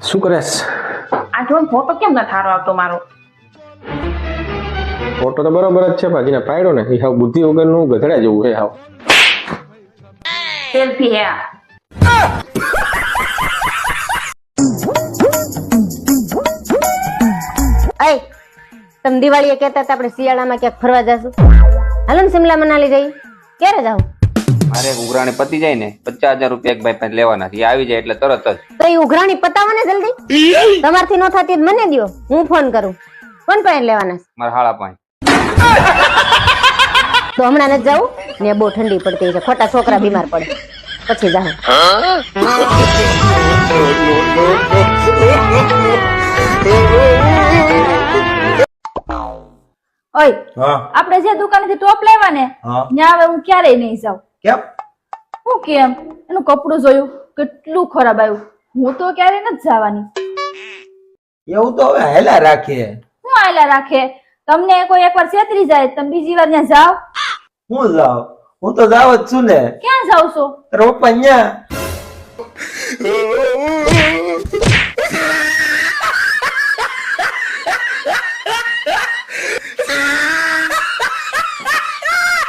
શું કરેસ? આ જો ફોટો કેમ ના થારો આવતો મારો? ફોટો તો બરોબર જ છે, બાકીને પાડ્યો ને એ હાવ બુદ્ધિ વગરનું ગધડા જેવું છે હાવ. સેલ્ફી હે આ. અય તમે દિવાળીએ કહેતા હતા આપણે શિયાળામાં ક્યાંક ફરવા જશું. હાલો ને સિમલા મનાલી જઈ. ક્યારે જાવ? મારે ઉઘરાણી પતી જાય ને 50,000 રૂપિયા એક ભાઈ પાસે લેવાના છે. એ આવી જાય એટલે તરત જ. તો એ ઉઘરાણી પતાવો ને જલ્દી. તમારથી ન થતી મને દ્યો, હું ફોન કરું. કોણ પાસે લેવાના? મારા હાળા પાસે. તો હમણાં નથી જાવું ને, બહુ ઠંડી પડતી છે, ખોટા છોકરા બીમાર પડે, પછી જાવ. ઓય હા આપણે જે દુકાનેથી ટોપ લાવ્યા ને હા ત્યાં હવે હું ક્યારેય નહીં જાઉં. કેમ? હું કેમ? એનું કપડું જોયું કેટલું ખરાબ આવ્યું. હું તો ક્યારેય નથી જવાની. એવું તો હવે હેલા રાખીએ. હું આયલા રાખે? તમને કોઈ એકવાર છેતરી જાય તમે બીજી વાર ત્યાં જાઓ. હું જાઉં? હું તો જાવ જ છું ને. ક્યાં જાવ છો? તારા પપ્પા અહીંયા